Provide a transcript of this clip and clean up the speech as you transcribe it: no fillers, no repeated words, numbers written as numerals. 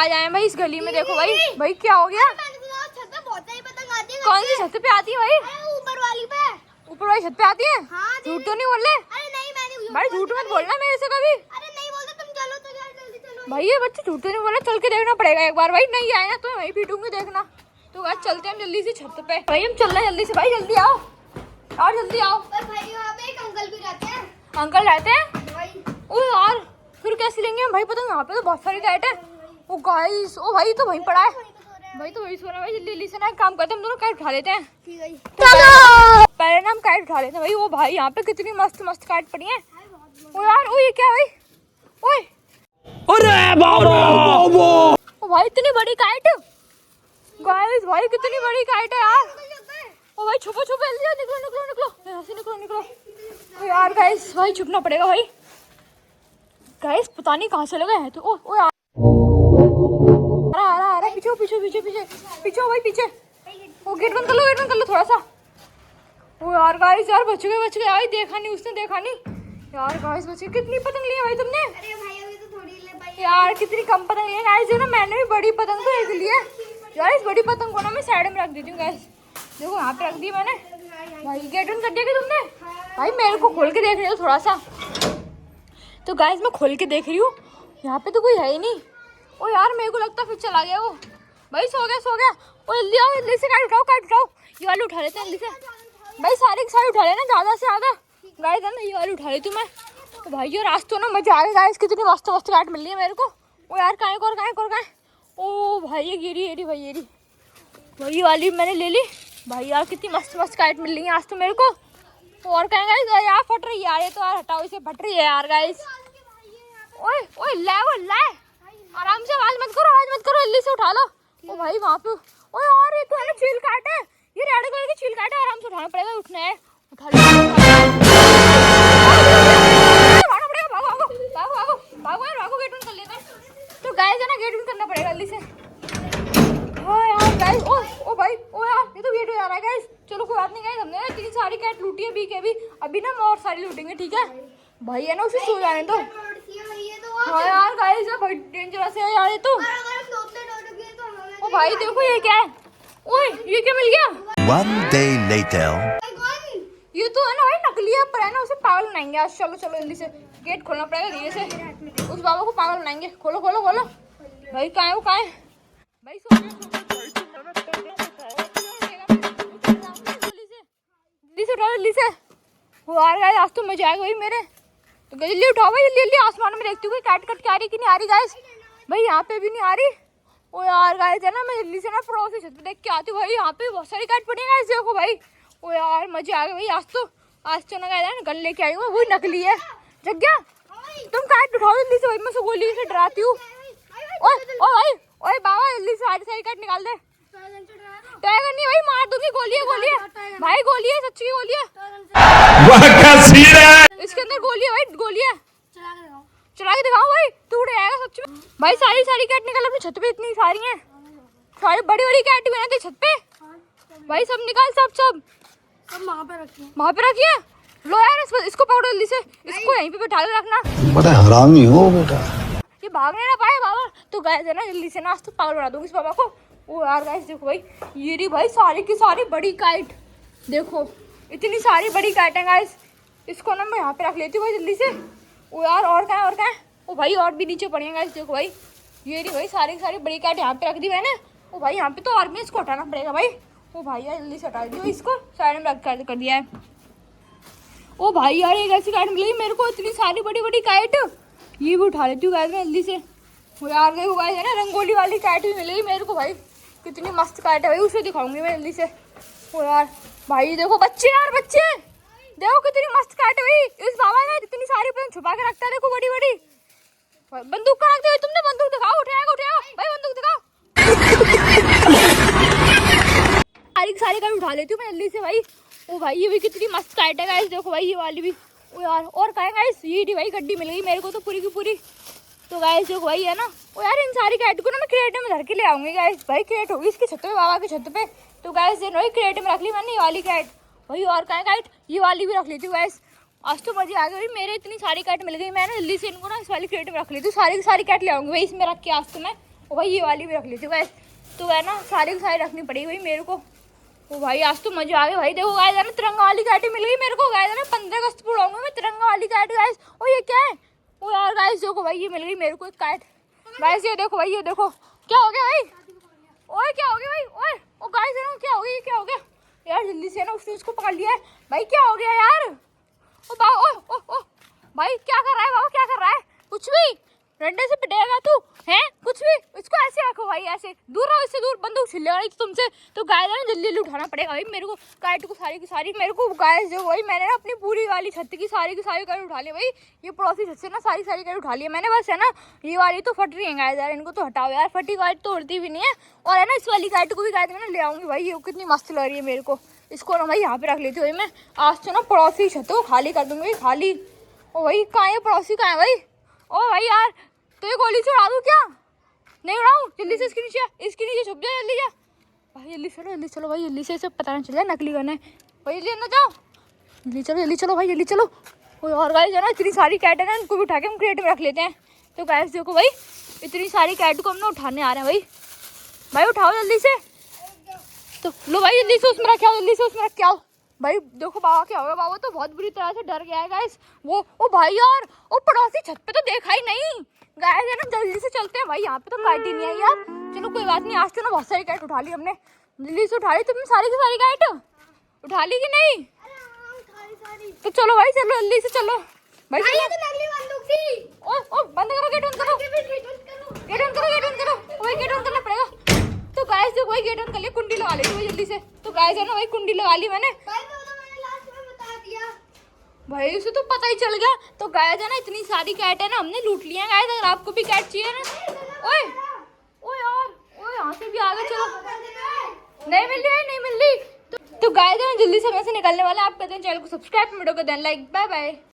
आ जाए भाई इस गली में। देखो भाई, भाई क्या हो गया? छत पे बहुत सारी पतंग आती है। कौन सी छत पे आती है भाई? ऊपर वाली पे। ऊपर वाली छत पे आती है? हाँ, झूठ तो नहीं बोल रहे? अरे नहीं, मैंने भाई झूठ मत बोलना मेरे से कभी। अरे नहीं बोलते, तुम चलो तो यार, जल्दी चलो। भाई ये बच्चे झूठ तो नहीं बोल रहे, चल के देखना पड़ेगा एक बार। भाई नहीं आए ना तो मैं वहीं पीटूंगी, देखना। तो आज चलते हैं जल्दी से छत पे। भाई हम चल रहे हैं जल्दी से। भाई जल्दी आओ और जल्दी आओ। भाई यहाँ पे एक अंकल भी रहते हैं। अंकल रहते हैं? भाई ओ यार फिर कैसे लेंगे हम भाई पतंग? यहाँ पे तो बहुत सारी लाइट है। ओ गाइस, ओ भाई तो वहीं पड़ा है। भाई तो वही सो रहा है। भाई जल्दी जल्दी से ना एक काम करते हैं, हम दोनों काइट उठा लेते हैं। ठीक है। चलो पहले ना हम काइट उठा लेते हैं। भाई वो भाई यहाँ पे कितनी मस्त मस्त काइट पड़ी है। ओ यार, ओ ये क्या है भाई? ओए अरे बाबा, ओ भाई इतनी बड़ी काइट। गाइस भाई कितनी बड़ी काइट है यार। ओ भाई छुपो छुपो, जल्दी निकलो निकलो निकलो, यहाँ से निकलो निकलो। ओ यार गाइस, भाई छुपना पड़ेगा भाई। गाइस पता नहीं कहाँ से लगे हैं। तो ओ यार आ रहा पीछे पीछे पीछे पीछे पीछे भाई पीछे। ओ गेट बंद कर लो थोड़ा सा। ओ यार गाइस, यार बच गए भाई। देखा नहीं उसने, देखा नहीं यार। गाइस बच गए। कितनी पतंग ली है भाई तुमने? अरे भाई अभी तो थोड़ी ले भाई। यार कितनी कम पतंग ली है गाइस। ना मैंने भी बड़ी पतंग तो एक ली है यार। इस बड़ी पतंग को ना मैं साइड में रख देती हूँ गाइस। देखो यहाँ पे रख दी मैंने। भाई गेट बंद कर दिया क्या तुमने? भाई मेरे को खोल के देख रही हो थोड़ा सा। तो गाइस मैं खोल के देख रही हूँ, यहाँ पे तो कोई है ही नहीं। ओ यार मेरे को लगता फिर चला गया वो। भाई सो गया। ओ जल्दी आओ, जल्दी से काट उठाओ। ये वाली उठा लेते हैं जल्दी से। भाई सारी की सारी उठा लेना, ज़्यादा से ज़्यादा। गाइस है ना, ये वाली उठा लेती हूँ मैं। तो भाई ये रास्तों ना मजा आ गया गाइस। कितनी मस्त मस्त काट मिल रही है मेरे को। ओ यार कहाँ है? ओ भाई ये गिरी भाई, ये वही वाली मैंने ले ली। भाई यार कितनी मस्त मस्त काइट मिल रही है आज तो मेरे को। और कहें गाइस यार फट रही है यार, ये तो यार हटाओ इसे, फट रही है यार गाइस। ओए ले आराम से, आवाज मत करो, जल्दी से उठा लो। ओ भाई वहाँ पे, ओ यार ये तो है ना चील काट है। ये रेड कलर की चील काट है, आराम से उठाना पड़ेगा। उठना है, उठा लो। भागो गेट बंद कर लेते हैं। तो गाइस है ना गेट बंद करना पड़ेगा जल्दी से। हाँ यार गाइस, ओ भाई, ओ यार ये तो गेट हो जा रहा है गाइस। चलो कोई बात नहीं गाइस, हमने ना इतनी सारी कैट लूटी है भी अभी ना हम और सारी लूटेंगे, ठीक है भाई? है ना उसे सो जाने दो। हाँ यार गाइस भाई डेंजरस है यार ये तो। ओ भाई देखो ये क्या है? ओए ये क्या मिल गया? One day later. ये तो है ना भाई नकली है, पर है ना उसे पागल बनाएंगे आज। चलो जल्दी से गेट खोलना पड़ेगा धीरे से। उस बाबा को पागल बनाएंगे। खोलो भाई। कहाँ है वो? भाई जल्दी से यार गाइस, आज तो मजा आएगा भाई मेरे। तो जल्दी उठाओ भाई, जल्दी आसमान में देखती हूँ काट के आ रही कि नहीं आ रही गाइस। भाई यहाँ पे भी नहीं आ रही। ओ यार गाइस है ना, मैं जल्दी से ना पड़ोस की छत पे देख के आती हूँ। भाई यहाँ पे बहुत सारी काट पड़ी है गाइस, देखो भाई। ओ यार मजे आ गए भाई आज तो ना गाइस गन लेके आई हूँ, वही नकली है। जग गया? तुम काट उठाओ जल्दी से भाई, मैं से गोली से डराती हूँ। ओए बाबा जल्दी से सारी काट निकाल दे। टाइगर नहीं भाई, मार दूंगी। गोली है भाई, गोली है, सच्ची की गोली है। इसके अंदर गोली है भाई, गोली है। चला के दिखाओ भाई, तू उड़ जाएगा सच में। भाई सारी कैट निकाल अपनी छत पे, इतनी सारी हैं। सारी बड़ी कैट भी है छत पे भाई, सब निकाल, सब वहाँ पे रखिए। लो यार इसको पकड़ो जल्दी से, इसको यहीं पे बैठा के रखना। बड़ा हरामी हो बेटा। ये भागने ना पाए बाबा। तो गाइस है ना जल्दी से ना आज तो पागल बना दूंगी इस बाबा को। ओ यार गाइस देखो भाई, ये रही भाई सारी की सारी बड़ी काइट। देखो इतनी सारी बड़ी काइट है गाइस। इसको ना मैं यहाँ पे रख लेती हूँ भाई जल्दी से। ओ यार और कहाँ है? ओ भाई और भी नीचे पड़ी है गाइस, देखो भाई। ये रही भाई सारी की सारी बड़ी काइट यहाँ पे रख दी मैंने। ओ भाई यहाँ पे तो और भी इसको हटाना पड़ेगा भाई। ओ भाई यार जल्दी से हटा दी इसको, साइड में रख कर दिया है। ओ भाई यार एक ऐसी काइट मिली मेरे को, इतनी सारी बड़ी काइट। ये भी उठा लेती हूँ गाइस मैं जल्दी से। वो यार देखो गाइस है ना रंगोली वाली काइट भी मिली मेरे को भाई। कितनी मस्त काइट है भाई, उसे दिखाऊंगी मैं जल्दी से। ओ यार भाई देखो बच्चे देखो कितनी मस्त काइट है भाई। इस बाबा ने इतनी सारी पतंग छुपा के रखता है, देखो बड़ी। बंदूक कहाँ रखते हो तुमने? बंदूक दिखाओ, उठाओ भाई, बंदूक दिखाओ। सारी काइट उठा लेती हूँ मैं जल्दी से भाई। ओ भाई ये भी कितनी मस्त काइट है गाइस, देखो भाई ये वाली भी। ओ यार और कहाँ है गाइस? ये भाई गड्डी मिल गई मेरे को तो पूरी की पूरी। तो गाइस देखो भाई है ना। ओ यार इन सारी काइट को ना मैं क्रेट में धर के ले आऊंगी गाइस। भाई क्रेट होगी इसकी छत पे, बाबा की छत पे। तो गाइस ये क्रेट में रख ली मैंने ये वाली काइट भाई। और कहाँ है काइट? ये वाली भी रख लेती हूँ गाइस। आज तो मजे आ गए भाई मेरे, इतनी सारी काइट मिल गई। मैंने जल्दी से इनको ना इस वाली क्रेट में रख ली थी। सारी कैट ले आऊंगी भाई इसमें रख के आज तो मैं। ओ भाई ये वाली भी रख लेती हूँ गाइस। तो है ना सारी की सारी रखनी पड़ेगी भाई मेरे को। ओ भाई आज तो मजा आ गया भाई। देखो गाइस है ना तिरंगा वाली कैट मिल गई मेरे को गाइस है ना। 15 अगस्त को उड़ाऊंगा मैं तिरंगा वाली कैट गाइस। ओ ये क्या है? ओ यार गाइस देखो भाई ये मिल गई मेरे को एक कैट गाइस। ये देखो भाई ये देखो क्या हो गया भाई। ओए क्या हो गया भाई? ओए ओ गाइस है ना क्या हो गया? ये क्या हो गया यार? जल्दी से ना उसने उसको पकड़ लिया है भाई। क्या हो गया यार? ओ बा ओ भाई क्या कर रहा है बाबा? क्या कर रहा है? कुछ भी डंडे से पिटेगा तू हैं? कुछ भी इसको ऐसे रखो भाई, ऐसे दूर रहो इससे, दूर बंदूक छिल रही तुमसे। तो गाय ना जल्दी जल्दी उठाना पड़ेगा भाई मेरे को काइट को सारी की सारी। मेरे को गाय जो भाई मैंने ना अपनी पूरी वाली छत की सारी काइट उठा ली भाई। ये पड़ोसी छत से ना सारी काइट उठा ली है मैंने। बस है ना ये वाली तो फट रही है गाय यार, इनको तो हटाओ यार। फटी काइट तो उड़ती भी नहीं है। और है ना इस वाली काइट को भी गाय में ना ले आऊंगी भाई। ये कितनी मस्त लग रही है मेरे को। इसको ना भाई यहाँ पे रख लेती हूँ मैं। आज तो ना पड़ोसी छत को खाली कर दूंगी खाली। ओ भाई कहाँ है पड़ोसी? कहाँ है भाई? ओ भाई यार तो ये गोली से उड़ा दूँ क्या? नहीं उड़ाऊँ? जल्दी से इसके नीचे छुप जाओ जल्दी जा भाई। जल्दी चलो भाई जल्दी से, सब पता नहीं चल जाए नकली गन है भाई। जल्दी अंदर जाओ जल्दी चलो भाई जल्दी चलो। और गाइस है ना इतनी सारी कैट है ना, इनको भी उठा के हम क्रेट में रख लेते हैं। तो गाइस देखो भाई इतनी सारी कैट को हम ना उठाने आ रहे हैं भाई उठाओ जल्दी से। तो लो भाई जल्दी से उसमें रखे आओ, जल्दी से उसमें रख के आओ भाई। देखो बाबा क्या होगा, बाबा तो बहुत बुरी तरह से डर गया है गाइस। वो ओ भाई यार ओ पड़ोसी छत पे तो देखा ही नहीं गाइस है ना। जल्दी से चलते हैं भाई, यहाँ पे तो काट ही नहीं है यार। चलो कोई बात नहीं, आज तो ना बहुत सारी कैट उठा ली हमने। जल्दी से उठा ली तुमने सारी की सारी कैट उठा ली कि नहीं? तो चलो भाई चलो जल्दी से चलो भाई। ये तो नकली बंदूक थी। ओ बंद करो, गेट बंद करो, गेट बंद करो भाई, गेट बंद करना पड़ेगा। तो गाइस देखो भाई गेट बंद कर लिया, कुंडी लगा ली भाई जल्दी से। तो गाइस है ना भाई कुंडी लगा ली मैंने भाई वो तो मैंने लास्ट में बता दिया भाई, उसे तो पता ही चल गया। तो गाइस है ना इतनी सारी कैट है ना हमने लूट लिया गाइस। अगर आपको भी कैट चाहिए ना, ओए ओए यार ओए यहाँ से भी आ गए। चलो नहीं मिल रही है, नहीं मिल रही। तो गाइस है ना जल्दी से मैं से निकलने वाला। आप कहते हैं चैनल को सब्सक्राइब, वीडियो को दें लाइक। Bye bye.